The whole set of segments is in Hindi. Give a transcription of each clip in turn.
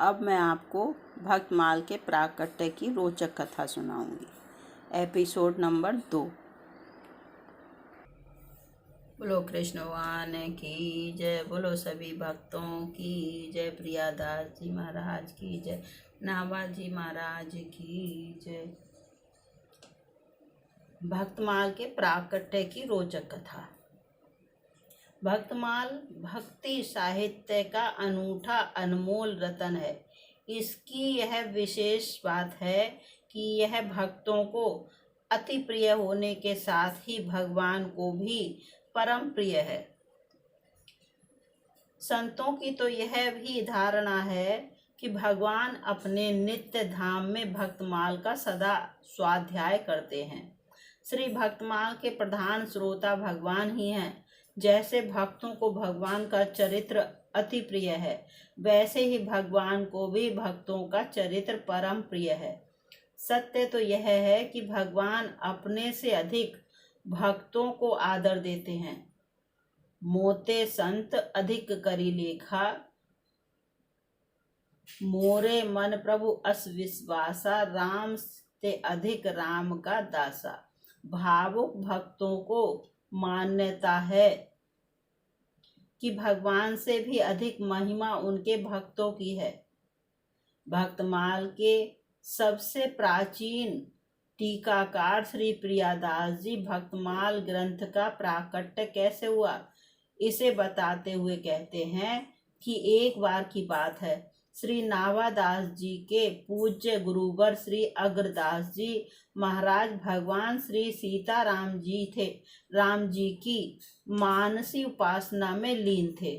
अब मैं आपको भक्तमाल के प्राकट्य की रोचक कथा सुनाऊंगी। Episode number 2। बोलो कृष्ण भगवान की जय, बोलो सभी भक्तों की जय, प्रियादास जी महाराज की जय, नाभाजी महाराज की जय। भक्तमाल के प्राकट्य की रोचक कथा। भक्तमाल भक्ति साहित्य का अनूठा अनमोल रतन है। इसकी यह विशेष बात है कि यह भक्तों को अति प्रिय होने के साथ ही भगवान को भी परम प्रिय है। संतों की तो यह भी धारणा है कि भगवान अपने नित्य धाम में भक्तमाल का सदा स्वाध्याय करते हैं। श्री भक्तमाल के प्रधान श्रोता भगवान ही हैं। जैसे भक्तों को भगवान का चरित्र अति प्रिय है, वैसे ही भगवान को भी भक्तों का चरित्र परम प्रिय है। सत्य तो यह है कि भगवान अपने से अधिक भक्तों को आदर देते हैं। मोते संत अधिक करी लेखा, मोरे मन प्रभु अस विश्वासा, राम ते अधिक राम का दासा। भावुक भक्तों को मान्यता है कि भगवान से भी अधिक महिमा उनके भक्तों की है। भक्तमाल के सबसे प्राचीन टीकाकार श्री प्रियादास जी भक्तमाल ग्रंथ का प्राकट्य कैसे हुआ, इसे बताते हुए कहते हैं कि एक बार की बात है, श्री नाभादास जी के पूज्य गुरुवर श्री अग्रदास जी महाराज भगवान श्री सीताराम जी थे, राम जी की मानसी उपासना में लीन थे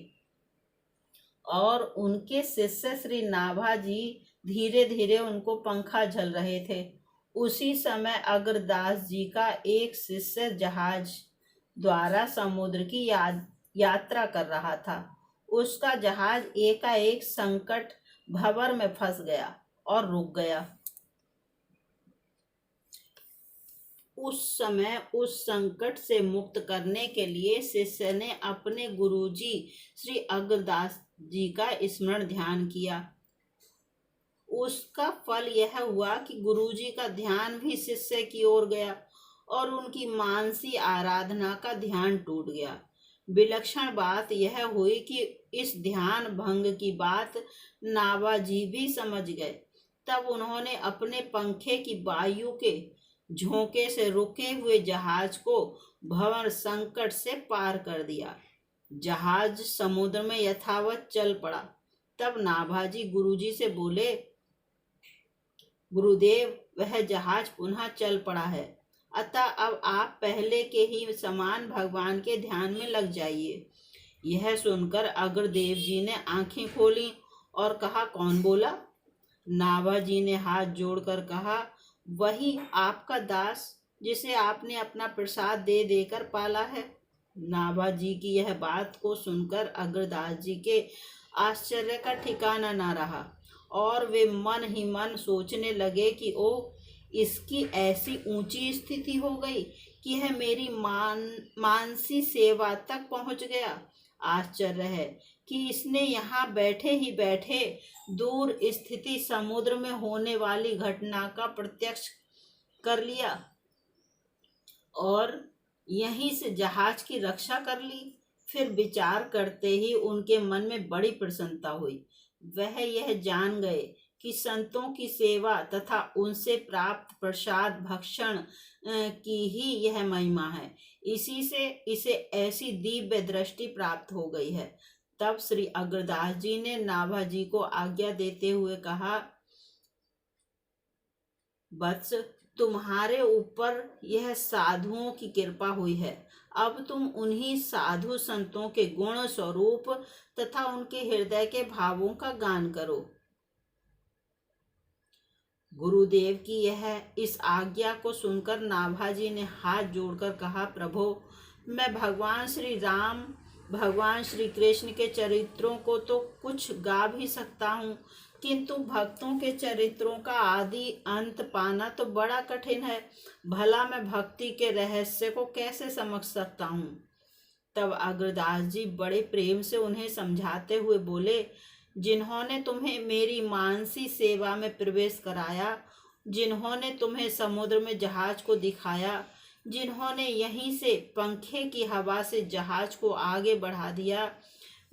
और उनके शिष्य श्री नाभा जी धीरे धीरे उनको पंखा झल रहे थे। उसी समय अग्रदास जी का एक शिष्य जहाज द्वारा समुद्र की यात्रा कर रहा था। उसका जहाज एकाएक संकट भंवर में फंस गया और रुक गया। उस समय उस संकट से मुक्त करने के लिए शिष्य ने अपने गुरुजी श्री अग्रदास जी का स्मरण ध्यान किया। उसका फल यह हुआ कि गुरुजी का ध्यान भी शिष्य की ओर गया और उनकी मानसी आराधना का ध्यान टूट गया। विलक्षण बात यह हुई कि इस ध्यान भंग की बात नाभा जी भी समझ गए। तब उन्होंने अपने पंखे की वायु के झोंके से रुके हुए जहाज को भंवर संकट से पार कर दिया। जहाज समुद्र में यथावत चल पड़ा। तब नाभा जी गुरुजी से बोले, गुरुदेव, वह जहाज पुनः चल पड़ा है, अतः अब आप पहले के ही समान भगवान के ध्यान में लग जाइए। यह सुनकर अग्रदेव जी ने आंखें खोली और कहा, कौन बोला? नाभा जी ने हाथ जोड़कर कहा, वही आपका दास जिसे आपने अपना प्रसाद दे देकर पाला है। नाभा जी की यह बात को सुनकर अग्रदास जी के आश्चर्य का ठिकाना न रहा और वे मन ही मन सोचने लगे कि ओ, इसकी ऐसी ऊंची स्थिति हो गई कि यह मेरी मानसी सेवा तक पहुंच गया। आश्चर्य है कि इसने यहाँ बैठे ही बैठे दूर स्थिति समुद्र में होने वाली घटना का प्रत्यक्ष कर लिया और यहीं से जहाज की रक्षा कर ली। फिर विचार करते ही उनके मन में बड़ी प्रसन्नता हुई। वह यह जान गए कि संतों की सेवा तथा उनसे प्राप्त प्रसाद भक्षण की ही यह महिमा है। इसी से इसे ऐसी दिव्य दृष्टि प्राप्त हो गई है। तब श्री अग्रदास जी ने नाभा जी को आज्ञा देते हुए कहा, वत्स, तुम्हारे ऊपर यह साधुओं की कृपा हुई है। अब तुम उन्हीं साधु संतों के गुण स्वरूप तथा उनके हृदय के भावों का गान करो। गुरुदेव की इस आज्ञा को सुनकर नाभा जी ने हाथ जोड़कर कहा, प्रभो, मैं भगवान श्री राम, भगवान श्री कृष्ण के चरित्रों को तो कुछ गा भी सकता हूँ, किंतु भक्तों के चरित्रों का आदि अंत पाना तो बड़ा कठिन है। भला मैं भक्ति के रहस्य को कैसे समझ सकता हूँ? तब अग्रदास जी बड़े प्रेम से उन्हें समझाते हुए बोले, जिन्होंने तुम्हें मेरी मानसी सेवा में प्रवेश कराया, जिन्होंने तुम्हें समुद्र में जहाज को दिखाया, जिन्होंने यहीं से पंखे की हवा से जहाज को आगे बढ़ा दिया,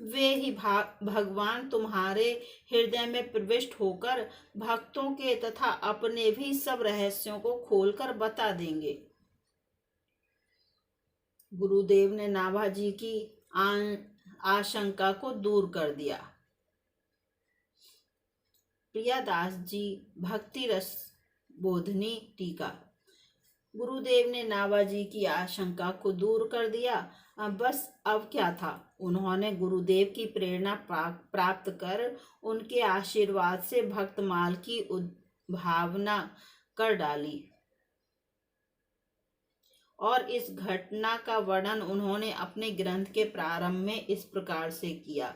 वे ही भगवान तुम्हारे हृदय में प्रविष्ट होकर भक्तों के तथा अपने भी सब रहस्यों को खोलकर बता देंगे। गुरुदेव ने नाभाजी की आशंका को दूर कर दिया। प्रियादास जी भक्ति रस बोधनी टीका। गुरुदेव ने नाभाजी की आशंका को दूर कर दिया। बस अब क्या था, उन्होंने गुरुदेव की प्रेरणा प्राप्त कर उनके आशीर्वाद से भक्तमाल की भावना कर डाली। और इस घटना का वर्णन उन्होंने अपने ग्रंथ के प्रारंभ में इस प्रकार से किया।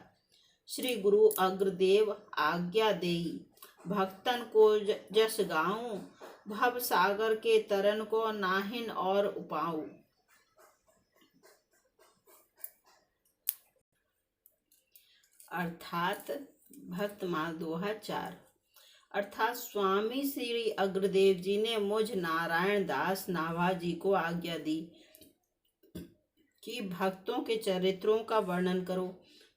श्री गुरु अग्रदेव आज्ञा देई, भक्तन को जस गाऊं, भव सागर के तरन को नाहिन और उपाऊं। अर्थात भक्तमाल दोहा 4। अर्थात स्वामी श्री अग्रदेव जी ने मुझ नारायण दास नाभाजी को आज्ञा दी कि भक्तों के चरित्रों का वर्णन करो,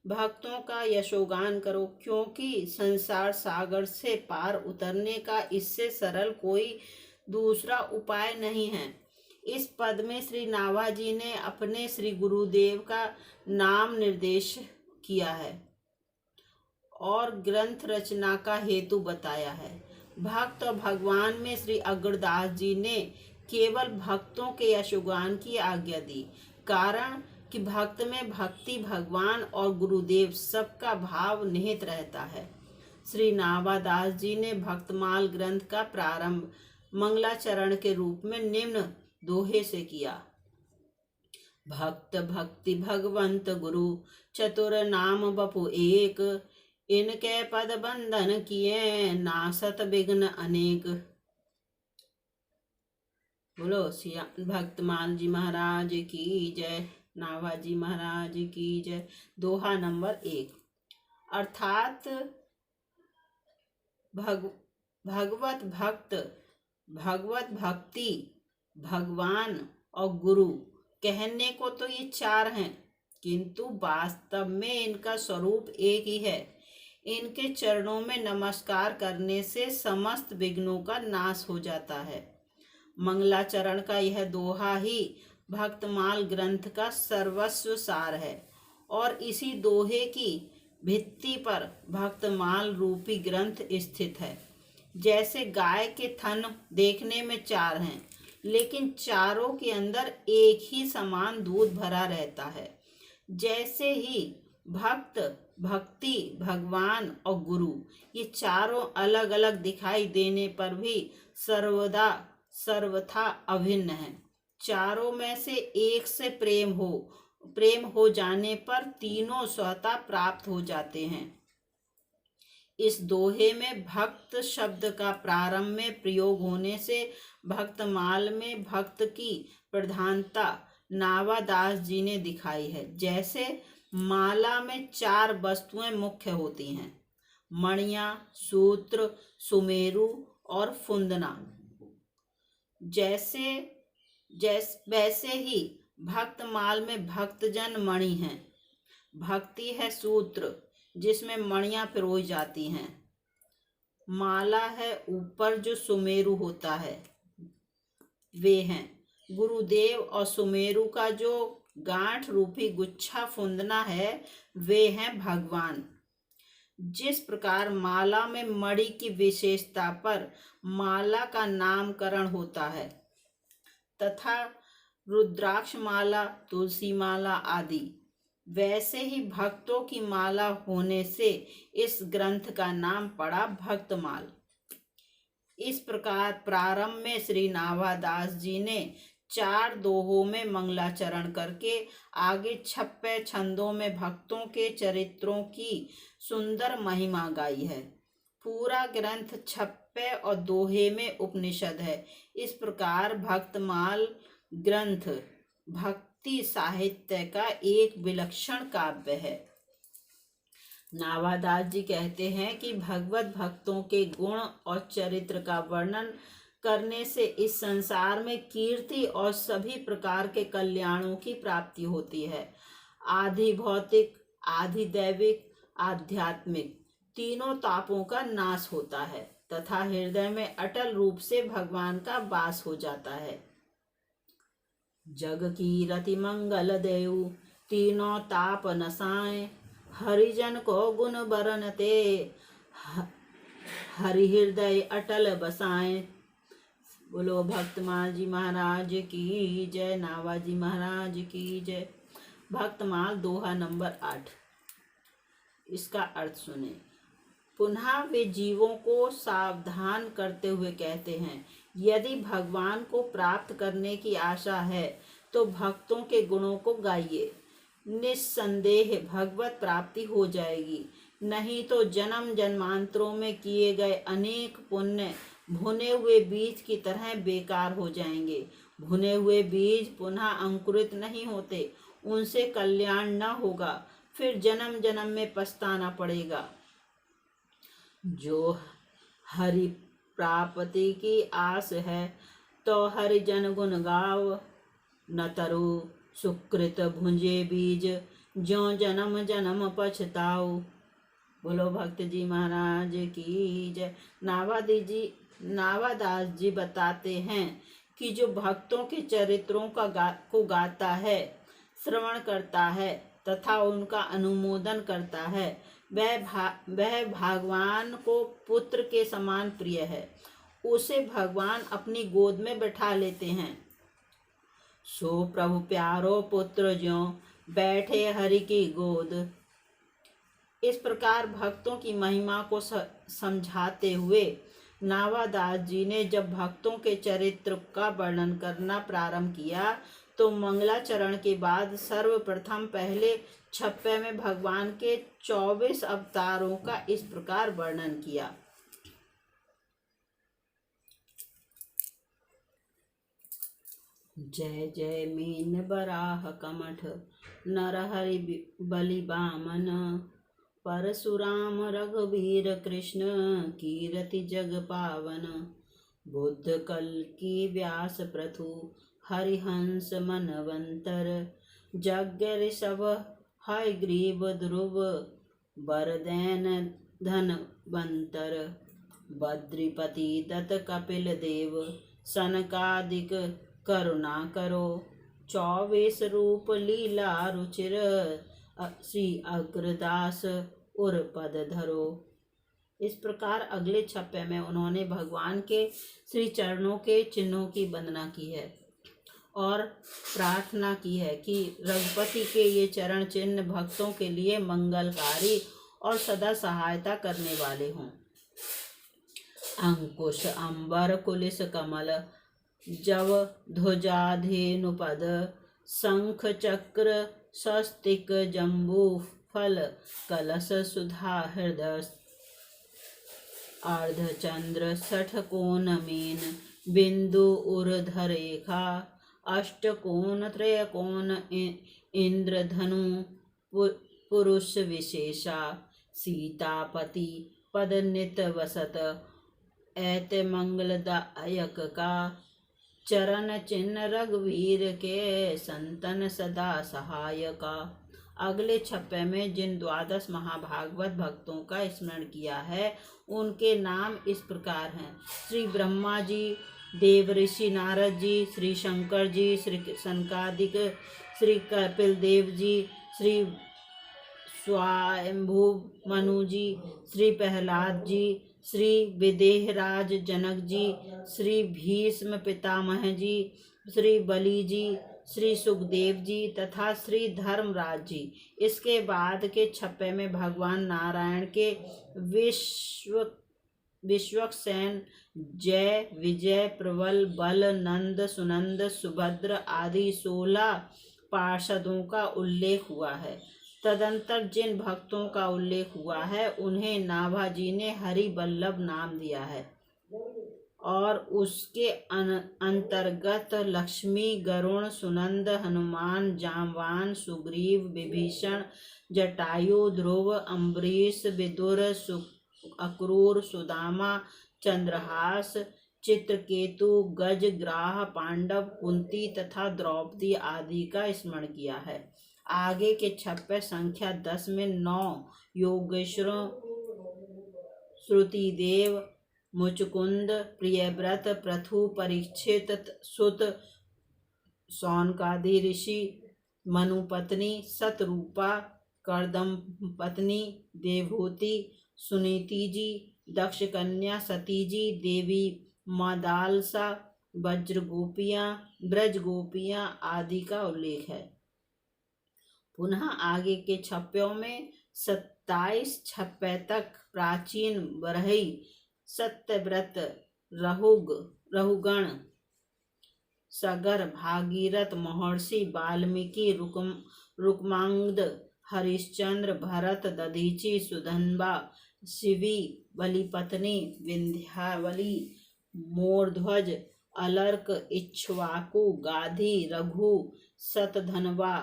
भक्तों का यशोगान करो, क्योंकि संसार सागर से पार उतरने का इससे सरल कोई दूसरा उपाय नहीं है। इस पद में श्री नाभाजी ने अपने श्री गुरुदेव का नाम निर्देश किया है और ग्रंथ रचना का हेतु बताया है। भक्त और भगवान में श्री अग्रदास जी ने केवल भक्तों के यशोगान की आज्ञा दी, कारण कि भक्त में भक्ति, भगवान और गुरुदेव सबका भाव निहित रहता है। श्री नाभादास जी ने भक्तमाल ग्रंथ का प्रारंभ मंगलाचरण के रूप में निम्न दोहे से किया। भक्त भक्ति भगवंत गुरु, चतुर नाम बपु एक, इनके पद बंधन किए, नासत विघ्न अनेक। बोलो भक्तमाल जी महाराज की जय, नाभाजी महाराज की जय। दोहा नंबर 1। अर्थात भगवत भक्त, भगवत भक्ति, भगवान और गुरु कहने को तो ये 4 हैं, किंतु वास्तव में इनका स्वरूप एक ही है। इनके चरणों में नमस्कार करने से समस्त विघ्नों का नाश हो जाता है। मंगलाचरण का यह दोहा ही भक्तमाल ग्रंथ का सर्वस्व सार है और इसी दोहे की भित्ति पर भक्तमाल रूपी ग्रंथ स्थित है। जैसे गाय के थन देखने में 4 हैं, लेकिन चारों के अंदर एक ही समान दूध भरा रहता है, जैसे ही भक्त, भक्ति, भगवान और गुरु ये चारों अलग अलग दिखाई देने पर भी सर्वदा सर्वथा अभिन्न हैं। चारों में से एक से प्रेम हो जाने पर तीनों स्वतः प्राप्त हो जाते हैं। इस दोहे में भक्त शब्द का प्रारंभ में प्रयोग होने से भक्तमाल में भक्त की प्रधानता नाभादास जी ने दिखाई है। जैसे माला में 4 वस्तुएं मुख्य होती हैं, मणियां, सूत्र, सुमेरु और फुंदना। वैसे ही भक्तमाल में भक्तजन मणि हैं, भक्ति है सूत्र जिसमें मणियां पिरोई जाती हैं, माला है ऊपर जो सुमेरु होता है, वे हैं गुरुदेव, और सुमेरु का जो गांठ रूपी गुच्छा फुंदना है वे हैं भगवान। जिस प्रकार माला में मणि की विशेषता पर माला का नामकरण होता है तथा रुद्राक्ष माला, तुलसी माला आदि, वैसे ही भक्तों की माला होने से इस ग्रंथ का नाम पड़ा भक्तमाल। इस प्रकार प्रारंभ में श्री नाभादास जी ने 4 दोहों में मंगलाचरण करके आगे 56 छंदों में भक्तों के चरित्रों की सुंदर महिमा गाई है। पूरा ग्रंथ 56 और दोहे में उपनिषद है। इस प्रकार भक्तमाल ग्रंथ भक्ति साहित्य का एक विलक्षण काव्य है। नावादास जी कहते हैं कि भगवत भक्तों के गुण और चरित्र का वर्णन करने से इस संसार में कीर्ति और सभी प्रकार के कल्याणों की प्राप्ति होती है। आधि भौतिक, आधि दैविक, आध्यात्मिक तीनों तापों का नाश होता है तथा हृदय में अटल रूप से भगवान का वास हो जाता है। जग की रति मंगल देव तीनों ताप नसाए, हरिजन को गुण बरनते हरि हृदय अटल बसाए। बोलो भक्तमाल जी महाराज की जय, नावाजी महाराज की जय। भक्तमाल दोहा नंबर 8। इसका अर्थ सुने। पुनः वे जीवों को सावधान करते हुए कहते हैं, यदि भगवान को प्राप्त करने की आशा है तो भक्तों के गुणों को गाइए, निस्संदेह भगवत प्राप्ति हो जाएगी। नहीं तो जन्म जन्मांतरों में किए गए अनेक पुण्य भुने हुए बीज की तरह बेकार हो जाएंगे। भुने हुए बीज पुनः अंकुरित नहीं होते, उनसे कल्याण न होगा, फिर जन्म जन्म में पछताना पड़ेगा। जो हरि प्राप्ति की आस है तो हरि जन गुण गाव, न तरु सुकृत भुंजे बीज, ज्यों जन्म जन्म पछताओ। बोलो भक्त जी महाराज की जय। नावादास जी बताते हैं कि जो भक्तों के चरित्रों को गाता है, श्रवण करता है तथा उनका अनुमोदन करता है, वह भगवान को पुत्र के समान प्रिय है। उसे भगवान अपनी गोद में बैठा लेते हैं। सो प्रभु प्यारो पुत्र ज्यों बैठे हरि की गोद। इस प्रकार भक्तों की महिमा को समझाते हुए नावादास जी ने जब भक्तों के चरित्र का वर्णन करना प्रारंभ किया तो मंगलाचरण के बाद सर्वप्रथम पहले छप्पे में भगवान के 24 अवतारों का इस प्रकार वर्णन किया। जय जय मीन बराह कमठ, नरहरि बलि बामन, परशुराम रघुवीर कृष्ण, कीरति जग पावन, बुद्ध कल की व्यास प्रथु, हरिहंस मनवंतर, जग ऋषभ हयग्रीव ध्रुव, बरदैन धनवंतर, बद्रीपति दत्त कपिल देव, सनकादिक करुणा करो, 24 रूप लीला रुचिर, श्री अग्रदास उर पद धरो। इस प्रकार अगले छप्पे में उन्होंने भगवान के श्री चरणों के चिन्हों की वंदना की है और प्रार्थना की है कि रघुपति के ये चरण चिन्ह भक्तों के लिए मंगलकारी और सदा सहायता करने वाले हों। अंकुश अंबर कुलिस कमल, जव ध्वजाधेनुपद, शंख चक्र स्वस्तिक जम्बू फल, कलश सुधा हृदय, अर्धचंद्र सठ कोण मीन, बिंदु ऊर्ध्वरेखा, अष्टकोण त्रयकोण इंद्रधनु पुरुष विशेषा, सीतापति पद नित वसत, ऐते मंगलदायक का, चरण चिन्ह रघुवीर के, संतन सदा सहायका। अगले छप्पे में जिन 12 महाभागवत भक्तों का स्मरण किया है उनके नाम इस प्रकार हैं। श्री ब्रह्मा जी, देव ऋषि नारद जी, श्री शंकर जी, श्री सनकादिक, श्री कपिल देव जी, श्री स्वयंभू मनु जी, श्री प्रहलाद जी, श्री विदेहराज जनक जी, श्री भीष्म पितामह जी, श्री बलि जी, श्री सुखदेव जी तथा श्री धर्मराज जी। इसके बाद के छप्पे में भगवान नारायण के विश्वक्सेन, जय, विजय, प्रबल, बल, नंद, सुनंद, सुभद्र आदि 16 पार्षदों का उल्लेख हुआ है। तदंतर जिन भक्तों का उल्लेख हुआ है उन्हें नाभाजी ने हरि बल्लभ नाम दिया है। और उसके अंतर्गत लक्ष्मी, गरुण, सुनंद, हनुमान, जाम्बान, सुग्रीव, विभीषण, जटायु, ध्रुव, अम्बरीश, विदुर, अक्रूर, सुदामा, चंद्रहास, चित्रकेतु, गज, ग्राह, पांडव, कुंती तथा द्रौपदी आदि का स्मरण किया है। आगे के छप्पे संख्या 10 में 9 योगेश्वरों, श्रुतिदेव, मुचकुंद, प्रियव्रत, पृथु, परीक्षित सुत, सौनकादि ऋषि, मनुपत्नी, सतरूपा, कर्दम पत्नी, देवहूति, सुनीति जी, दक्ष कन्या, सती जी, देवी मदालसा, ब्रज गोपियां आदि का उल्लेख है। पुनः आगे के छप्पों में 27 छप्पे तक प्राचीन बरहई, सत्यव्रत, रहुगण, सगर, भागीरथ, महर्षि वाल्मीकि, रुक्मांगद, हरिश्चंद्र, भरत, दधीचि, सुधन्वा, शिवी, बलिपत्नी, विंध्यावली, मोरध्वज, अलर्क, इक्ष्वाकु, गाधी, रघु, शतधन्वा,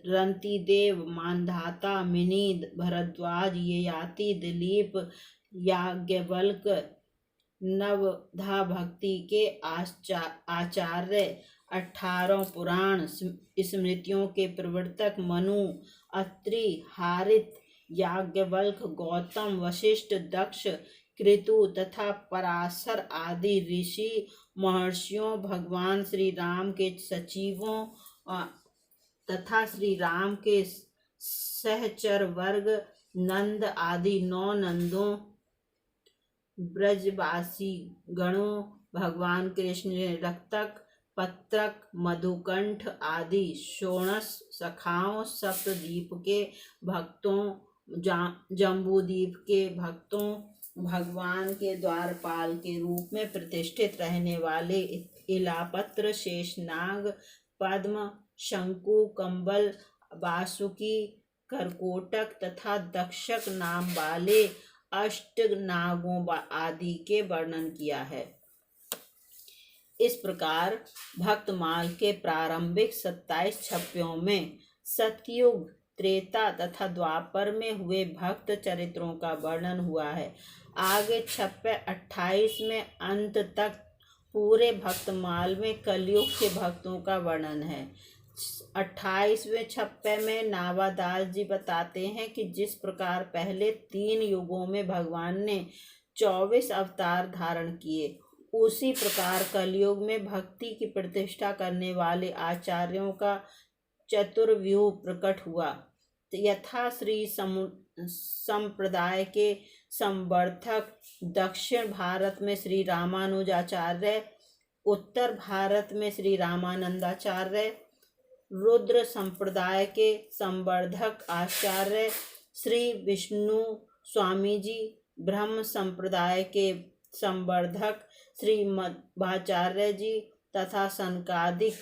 रंतिदेव, मानधाता, मिनी, भरद्वाज, ययाति, दिलीप, याज्ञवल्क, नवधा भक्ति के आचार्य, 18 पुराण स्मृतियों के प्रवर्तक, मनु, अत्रि, हारित, याज्ञवल्क, गौतम, वशिष्ठ, दक्ष, कृतु तथा पराशर आदि ऋषि महर्षियों, भगवान श्री राम के सचिवों तथा श्री राम के सहचर वर्ग, नंद आदि 9 नंदों, ब्रजवासी गणों, भगवान कृष्ण ने रक्तक, पत्रक, मधुकंठ आदि 16 सखाओं, सप्तद्वीप के भक्तों, जम्बूद्वीप के भक्तों, भगवान के द्वारपाल के रूप में प्रतिष्ठित रहने वाले इलापत्र, शेषनाग, पद्म, शंकु, कंबल, वासुकी, करकोटक तथा दक्षक नाम वाले अष्ट नागों आदि के वर्णन किया है। इस प्रकार भक्तमाल के प्रारंभिक 27 छप्पों में सतयुग, त्रेता तथा द्वापर में हुए भक्त चरित्रों का वर्णन हुआ है। आगे छप्पे 28 में अंत तक पूरे भक्तमाल में कलयुग के भक्तों का वर्णन है। 28वें छप्पे में नावादास जी बताते हैं कि जिस प्रकार पहले 3 युगों में भगवान ने 24 अवतार धारण किए, उसी प्रकार कलयुग में भक्ति की प्रतिष्ठा करने वाले आचार्यों का चतुर्व्यूह प्रकट हुआ। यथा श्री संप्रदाय के संवर्धक दक्षिण भारत में श्री रामानुजाचार्य, उत्तर भारत में श्री रामानंदाचार्य, रुद्र संप्रदाय के संवर्धक आचार्य श्री विष्णु स्वामी जी, ब्रह्म संप्रदाय के संवर्धक श्री मध्वाचार्य जी तथा सनकादिक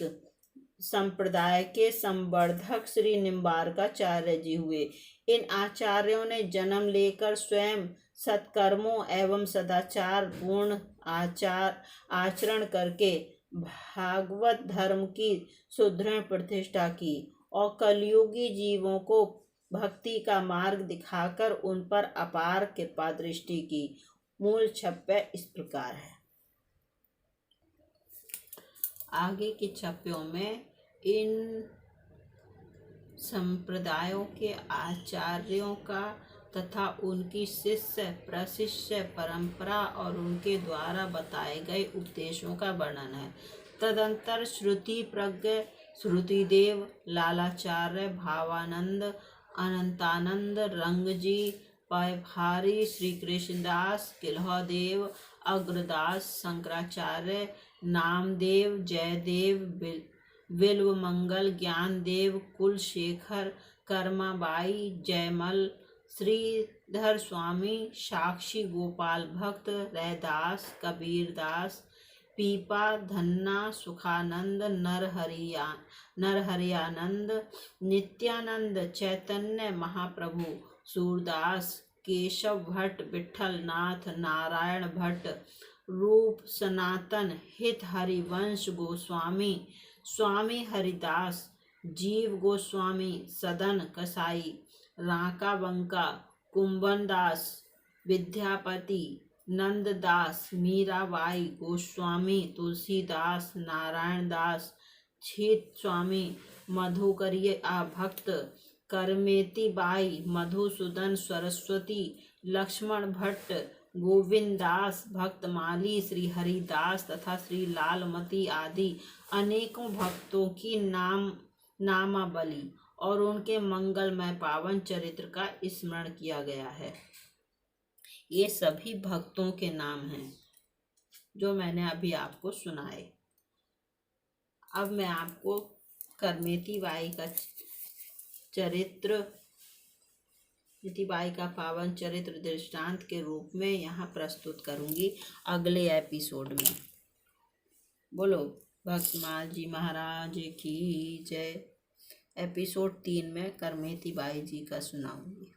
संप्रदाय के संवर्धक श्री निम्बारकाचार्य जी हुए। इन आचार्यों ने जन्म लेकर स्वयं सत्कर्मों एवं सदाचार पूर्ण आचरण करके भागवत धर्म की सुदृढ़ प्रतिष्ठा की और कलयुगी जीवों को भक्ति का मार्ग दिखाकर उन पर अपार कृपा दृष्टि की। मूल छप्पे इस प्रकार है। आगे के छप्पों में इन संप्रदायों के आचार्यों का तथा उनकी शिष्य प्रशिष्य परंपरा और उनके द्वारा बताए गए उपदेशों का वर्णन है। तदंतर श्रुति प्रज्ञ, श्रुतिदेव, लालाचार्य, भावानंद, अनंतानंद, रंगजी, पयभारी, श्री कृष्णदास, किल्हदेव, अग्रदास, शंकराचार्य, नामदेव, जयदेव, बिल्वमंगल, ज्ञानदेव, कुलशेखर, कर्माबाई, जयमल, श्रीधर स्वामी, साक्षी गोपाल भक्त, रैदास, कबीरदास, पीपा, धन्ना, सुखानंद, नरहरियानंद, नित्यानंद, चैतन्य महाप्रभु, सूरदास, केशव भट्ट, विठल नाथ, नारायण भट्ट, रूप सनातन हित हरिवंश गोस्वामी स्वामी हरिदास जीव गोस्वामी सदन कसाई राका बंका कुंभन दास विद्यापति नंददास मीराबाई गोस्वामी तुलसीदास नारायण दास छीत स्वामी मधुकरिय भक्त करमेती बाई मधुसूदन सरस्वती लक्ष्मण भट्ट गोविंद दास भक्तमाली श्री हरिदास तथा श्री लालमती आदि अनेकों भक्तों की नामावली और उनके मंगलमय पावन चरित्र का स्मरण किया गया है। ये सभी भक्तों के नाम हैं जो मैंने अभी आपको सुनाए। अब मैं आपको करमेती बाई का चरित्र बाई का पावन चरित्र दृष्टांत के रूप में यहाँ प्रस्तुत करूँगी अगले एपिसोड में। बोलो भक्तमाल जी महाराज की जय। एपिसोड 3 में करमेती बाई जी का सुनाऊंगी।